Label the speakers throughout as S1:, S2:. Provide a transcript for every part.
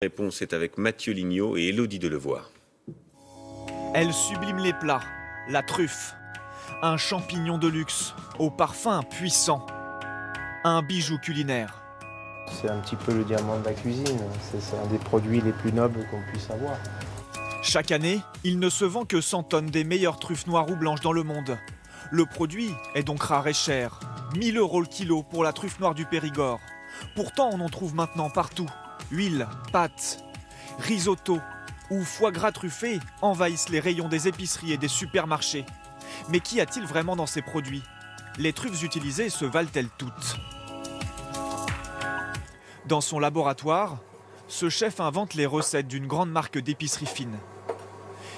S1: Réponse est avec Mathieu Lignot et Élodie Delevoye.
S2: Elle sublime les plats, la truffe, un champignon de luxe au parfum puissant, un bijou culinaire.
S3: C'est un petit peu le diamant de la cuisine, c'est un des produits les plus nobles qu'on puisse avoir.
S2: Chaque année, il ne se vend que 100 tonnes des meilleures truffes noires ou blanches dans le monde. Le produit est donc rare et cher, 1 000 € le kilo pour la truffe noire du Périgord. Pourtant, on en trouve maintenant partout. Huile, pâtes, risotto ou foie gras truffé envahissent les rayons des épiceries et des supermarchés. Mais qu'y a-t-il vraiment dans ces produits? Les truffes utilisées se valent-elles toutes? Dans son laboratoire, ce chef invente les recettes d'une grande marque d'épicerie fine.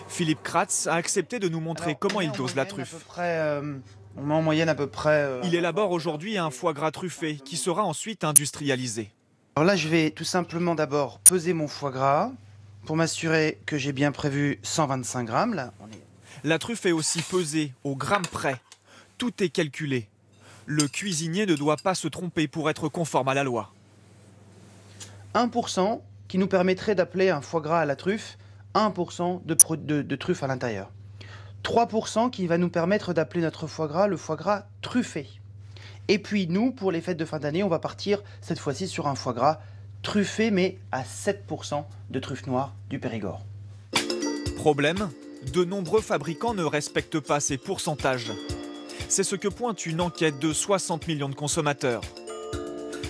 S2: Philippe Kratz a accepté de nous montrer comment il dose la truffe.
S4: On met en moyenne à peu près...
S2: Il élabore aujourd'hui un foie gras truffé qui sera ensuite industrialisé.
S4: Alors là, je vais tout simplement d'abord peser mon foie gras pour m'assurer que j'ai bien prévu 125 grammes. Là,
S2: La truffe est aussi pesée au gramme près. Tout est calculé. Le cuisinier ne doit pas se tromper pour être conforme à la loi.
S4: 1% qui nous permettrait d'appeler un foie gras à la truffe 1% de truffe à l'intérieur. 3% qui va nous permettre d'appeler notre foie gras le foie gras truffé. Et puis nous, pour les fêtes de fin d'année, on va partir cette fois-ci sur un foie gras truffé, mais à 7% de truffe noire du Périgord.
S2: Problème, de nombreux fabricants ne respectent pas ces pourcentages. C'est ce que pointe une enquête de 60 millions de consommateurs.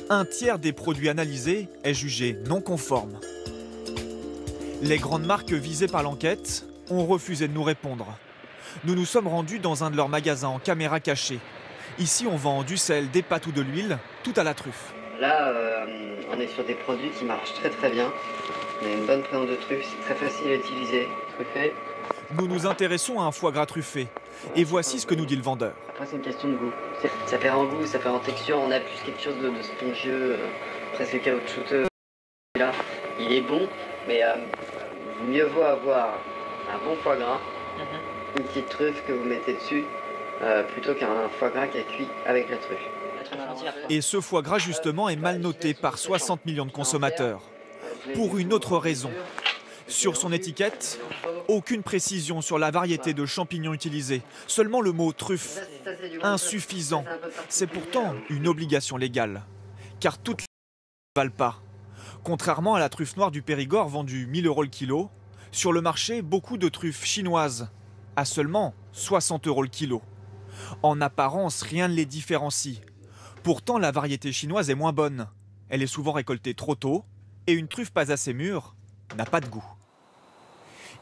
S2: Un tiers des produits analysés est jugé non conforme. Les grandes marques visées par l'enquête ont refusé de nous répondre. Nous nous sommes rendus dans un de leurs magasins en caméra cachée. Ici, on vend du sel, des pâtes ou de l'huile, tout à la truffe.
S5: Là, on est sur des produits qui marchent très bien. On a une bonne présence de truffe, c'est très facile à utiliser, truffé.
S2: Nous nous intéressons à un foie gras truffé. Et voici ce que nous dit le vendeur.
S5: Après, c'est une question de goût. Ça perd en goût, ça perd en texture. On a plus quelque chose de spongieux, presque caoutchouteux. Là, il est bon, mais mieux vaut avoir un bon foie gras, une petite truffe que vous mettez dessus, plutôt qu'un foie gras qui est cuit avec la truffe.
S2: Et ce foie gras, justement, est mal noté par 60 millions de consommateurs. Pour une autre raison. Sur son étiquette, aucune précision sur la variété de champignons utilisés. Seulement le mot truffe. Insuffisant. C'est pourtant une obligation légale. Car toutes les ne valent pas. Contrairement à la truffe noire du Périgord vendue 1 000 € le kilo, sur le marché, beaucoup de truffes chinoises à seulement 60 € le kilo. En apparence, rien ne les différencie. Pourtant, la variété chinoise est moins bonne. Elle est souvent récoltée trop tôt et une truffe pas assez mûre n'a pas de goût.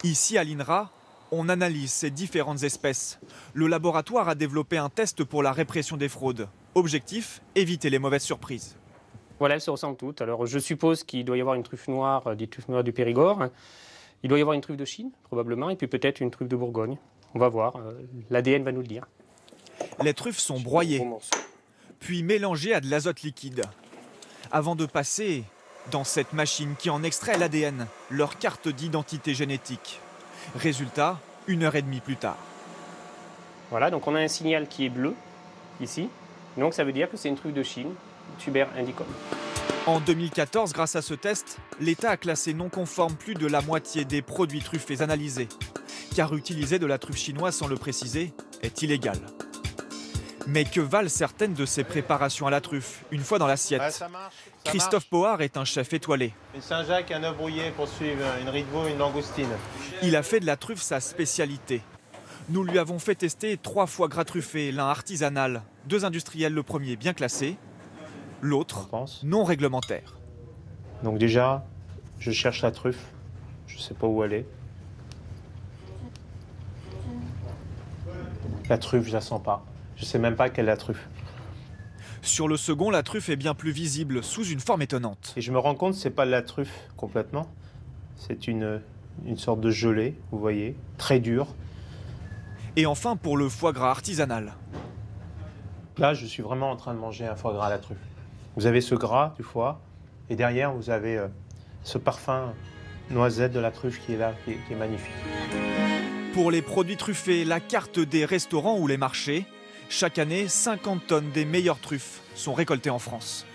S2: Ici, à l'INRA, on analyse ces différentes espèces. Le laboratoire a développé un test pour la répression des fraudes. Objectif, éviter les mauvaises surprises.
S6: Voilà, elles se ressemblent toutes. Alors, je suppose qu'il doit y avoir une truffe noire, des truffes noires du Périgord. Il doit y avoir une truffe de Chine, probablement, et puis peut-être une truffe de Bourgogne. On va voir, l'ADN va nous le dire.
S2: Les truffes sont broyées, puis mélangées à de l'azote liquide, avant de passer dans cette machine qui en extrait l'ADN, leur carte d'identité génétique. Résultat, 1h30 plus tard.
S6: Voilà, donc on a un signal qui est bleu, ici. Donc ça veut dire que c'est une truffe de Chine, Tuber indicum.
S2: En 2014, grâce à ce test, l'État a classé non conforme plus de la moitié des produits truffés analysés. Car utiliser de la truffe chinoise sans le préciser est illégal. Mais que valent certaines de ces préparations à la truffe, une fois dans l'assiette? Christophe Pohard est un chef étoilé.
S3: Une Saint-Jacques, un œuf brouillé pour suivre une riz de veau, une langoustine.
S2: Il a fait de la truffe sa spécialité. Nous lui avons fait tester 3 foie gras truffés, l'un artisanal, 2 industriels, le premier bien classé, l'autre non réglementaire.
S3: Donc déjà, je cherche la truffe. Je ne sais pas où elle est. La truffe, je la sens pas. Je sais même pas quelle est la truffe.
S2: Sur le second, la truffe est bien plus visible, sous une forme étonnante.
S3: Et je me rends compte que ce n'est pas de la truffe complètement. C'est une sorte de gelée, vous voyez, très dure.
S2: Et enfin, pour le foie gras artisanal.
S3: Là, je suis vraiment en train de manger un foie gras à la truffe. Vous avez ce gras du foie, et derrière, vous avez ce parfum noisette de la truffe qui est là, qui est magnifique.
S2: Pour les produits truffés, la carte des restaurants ou les marchés, chaque année, 50 tonnes des meilleures truffes sont récoltées en France.